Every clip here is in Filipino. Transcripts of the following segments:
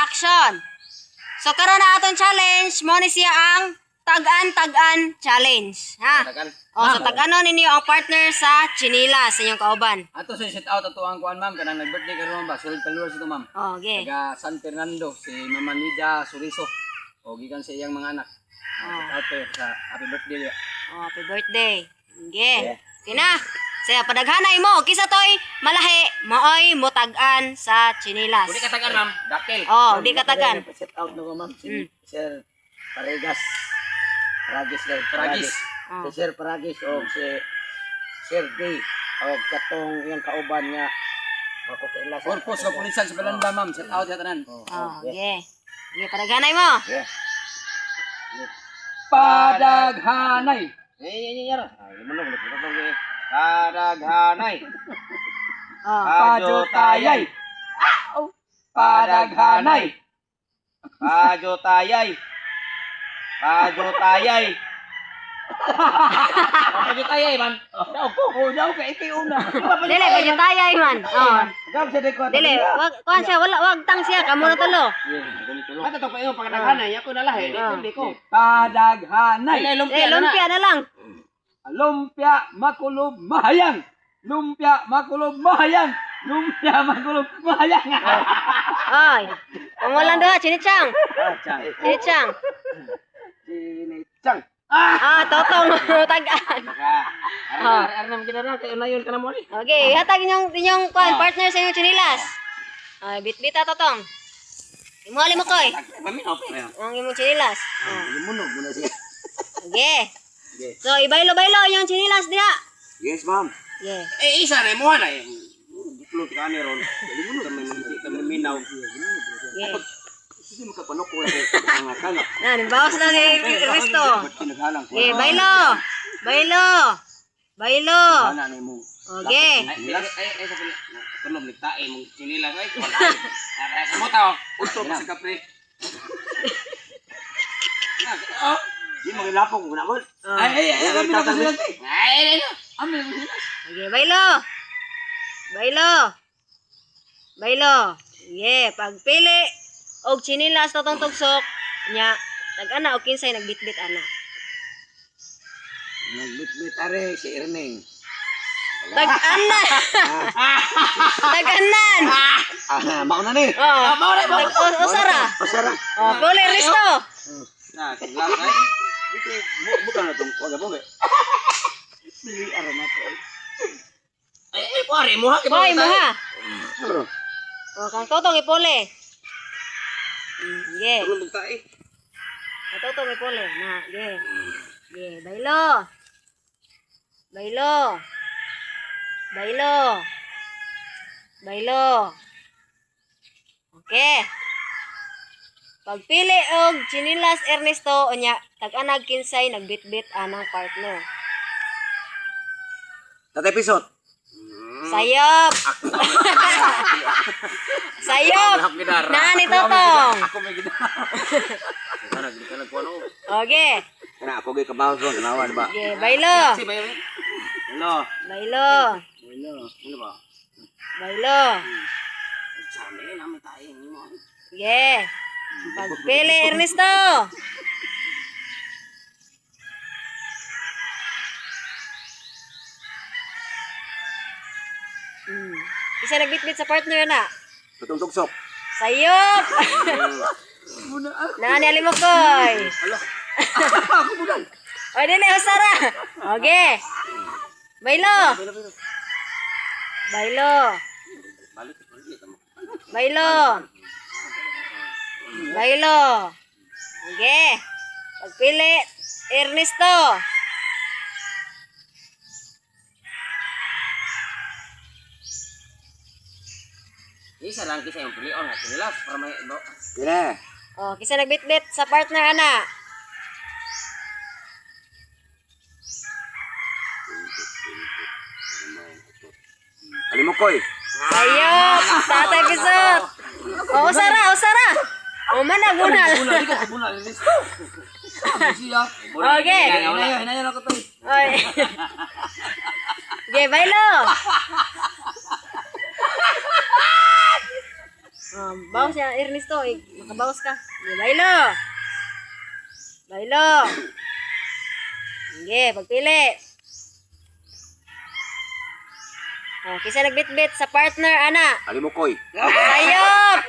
action. So karon na aton challenge mo ni siya ang tag-an challenge, ha? Tagan. O so tag-anon ninyo ang partner sa chinilas sa inyong kauban. Ato sa shout out ato ang kuan ma'am kanang nag-birthday karon ba sulod followers ito ma'am. Okay. Taga San Fernando si Mama Nida Suriso. O gikan sa iyang mga anak. Shout out kayo sa happy birthday. Oh, happy birthday. Okay. Kina. Saya padaghanay mo kisa toy malahi maoy mo tag-an sa chinilas. Uli ka tagan ma'am. Dakil. Oh, di katagan. Shout out no ma'am si Sir Paregas. Paragis. Si Sir Paragis o si Sir Day o katong iyang kauban nga ako kaila sa Corpus sa pulisan sa Balanda ma'am. Shout out sa tanan. Oh, okay. Okay, padaghanay mo. Padaghanay. Yara. Ay, mo na Padaghanay. Oh. Pajotayay. Padaghanay. Pajotayay. Pajotayay. Pajotayay man. Daw kay ikaw una. Dili pajutayay man. Oh. Daw sa dekot. Dili, wag kuan siya wag tang siya kamo na tulo. Mata to pa yung pagdaghanay ako na lahi. Hindi ko. Padaghanay. Lumpia na lang. Lumpia makulob mahayang. Lumpia makulob mahayang. Lumpia makulob mahayang. Ay. Pangulan doha chinichang. Chinichang. Chinichang. Totong tag-an. Arnam kinara kay unayon ka na mo ni. Okay, hatag inyong partner sa inyong chinilas. Ay, bit-bita totong. Imuhali mo koy. Ang imong chinilas. Limunog muna siya. Okay. So, ibaylo-baylo inyong chinilas diha. Yes, ma'am. Yeah. Isa na mo na eh. Diplot ka ni ron. Limunog kami minaw. Yeah. Sige makapanok ko ang kanga. Bawas na kay Risto. Okay, baylo. Baylo. Baylo. Ana ni mo. Okay. Ay sa tulog nagtae mong chinilas ay. Sa mo tao. Utok sa kapre. Oh. Di mo gilapong ko na mo. Ay, kami na kasi. Ay. Amin mo sila. Okay, baylo. Baylo. Baylo. Yeah, pagpili og chinilas totong tugsok nya nag-ana og kinsay nagbitbit ana. Nagbitbit are si Erneng. Tag-ana. Tag-anan. Mao na ni. Mao na. Usara. Usara. Puli Risto. Siglas ay. Dito bukan na tong wag mo. Sili ara na ko. Ay, pare mo ha. Hoy, mo ha. Kang totong ipuli. Yeah. Tulog tae. Totong ipuli na. Yeah. Yeah, baylo. Baylo. Baylo. Baylo. Okay. Pagpili og chinilas Ernesto unya tag-anag kinsay nagbitbit anang partner. Tatay pisot. Sayop. Sayop. Nani totong. Ako may gina. Kana ko ano. Okay. Kana ako gay kabaw so nawan ba. Okay, baylo. Si baylo. Hello. Baylo. Baylo. Ano ba? Baylo. Same namin tayo mo. Yeah. Pagpili Ernesto. Isa nagbitbit sa partner na. Tutong tugsok. Sayop. Nani ali mo koy. Ala. Ako bulan. O dili usara. Okay. Baylo. Baylo. Baylo. Baylo. Okay. Pagpili Ernesto. Isa lang kisa yung pilion at nilas para may ibo. Kira. Oh, kisa nagbitbit sa partner ana. Alimukoy. Sayop, tatay pisot. Oh, usara. Oh, mana bunal. Bunal. Okay. Hinayan ako to. Oy. Okay, baylo. Bawas niya, Ernesto. Makabawas ka. Sige, Bailo. Bailo. Sige, pagpili. Kisa nagbitbit sa partner, ana. Alimukoy. Sayop!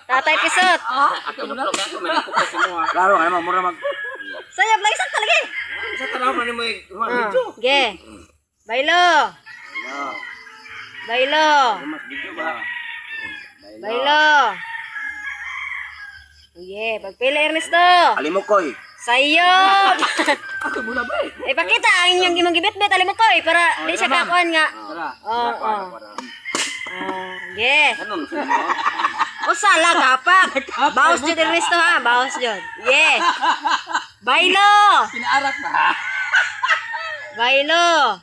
Tatay Pisot. Ako mo na. Ako may nakupos mo ha. Klaro, ano mo, mura mag... Sayop, lang isang talaga. Sa tanaw man mo video. Sige. Bailo. Bailo. Mas video ba? Bailo. Sige, pagpili, Ernesto. Alimukoy. Sayop! Ako muna ba eh? Ipakita ang inyong gimong gibit-bit, alam mo ko para di siya kakuan nga. Tara. Sige. Anong sino? O sala, gapak. Bawas dyan, Ernesto ha. Bawas dyan. Yeah. Bailo. Pinaarak ba ha? Bailo.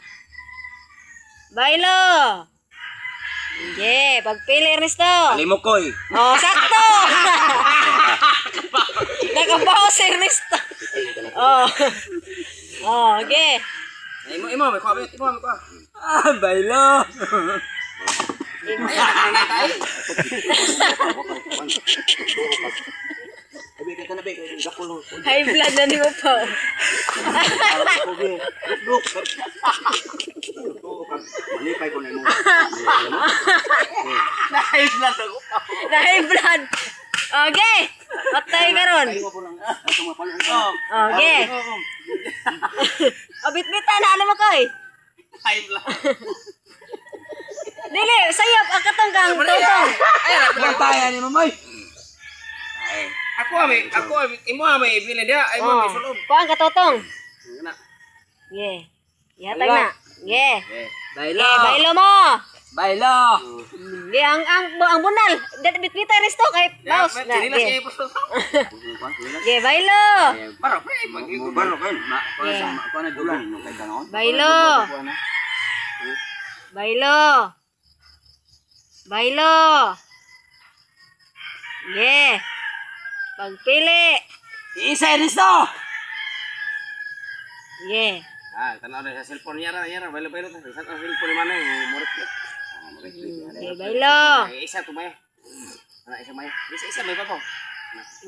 Bailo. Sige, pagpili, Ernesto. Alimukoy. Oh, sakto. Nakabawas si Ernesto. Oh. Oh, okay. Imo, may comment. Imo, may kwa. Bailo. High blood na ni mo po. Malipay ko na mo. High blood. Okay. Patay ka ron. Okay. O, bit-bitan na. Alam mo ko eh. Dili, sayop. Ang katong kang tutong. Bantayan ni mamay. Ako imo may bilin dia, ay mo may sulod. Kuha ang katutong. Yeah. Ihatag na. Yeah. Bailo. Bailo mo. Bailo. Yeah, ang bunal. Dati bit-bitan resto kay Baus. Sinilas kay puso. Yeah, bailo. Baro kan. Ako na dulan no kay kanon. Bailo. Bailo. Bailo. Yeah. Pagpili. Isa Risto. Yeah. Tanaw na sa cellphone niya ra, bailo ta. Sa cellphone man ay murit. Yeah, bailo. Isa to may. Ana isa may. Isa may pa po.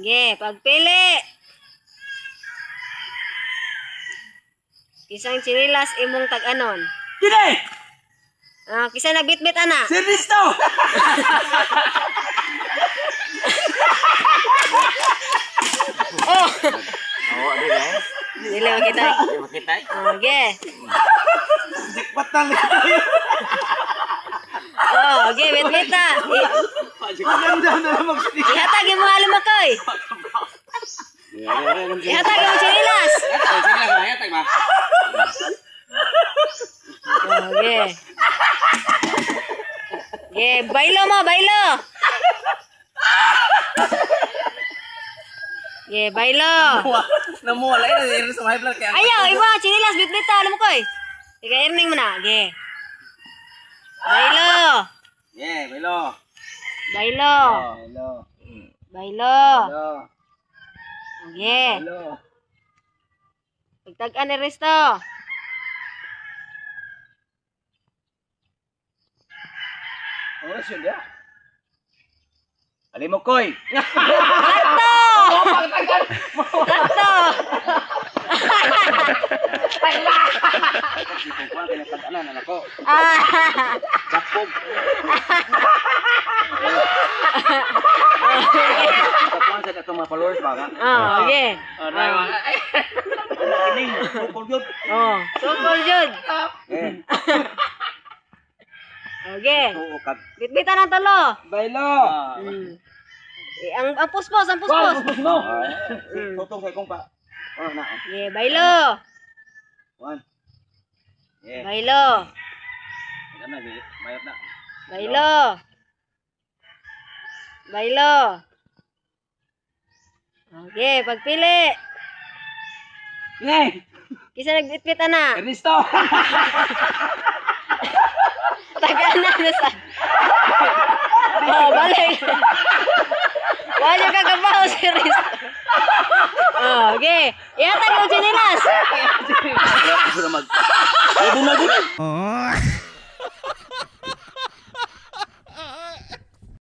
Yeah, pagpili. Isang chinilas imong tag-anon. Dili. Kisa nagbitbit ana. Si Risto. Oh. Di ba? Dili makita. Makita. Okay. Patang. Oh, okay, bitbit ta. Maganda na magsi. Ihatag yung mga lumakoy. Ihatag yung chinilas. Hatag ba? Okay. Okay, bailo mo, bailo. Okay, bailo. Namuwala ina sa high blood kaya. Ayaw, iba, chinilas, bitbit ta, alam mo ko eh. Ika earning mo na, okay. Bailo. Yeah, bailo. Bailo. Bailo. Bailo. Bailo. Okay. Bailo. Pagtag-an ni Risto. Oras yun dia. Alimukoy. Sakto! Sakto! Dakog. Kapuan sa itong mga followers ba? Okay. Kining, tukol yun. Tukol yun. Okay. Bitbitan ang talo. Bailo. Ang puspos, ang puspos. Tutong sa ikong pa. Na. Yeah, bailo. One. Yeah. Bailo. Bayot na. Bailo. Bailo. Okay, pagpili. Ngay! Kisa nagbitbit na. Ernesto! Tagaan na sa. Balik. Wala ka kabaho si Risto. Okay. Ihatag yung chinilas. Ay, bumagod.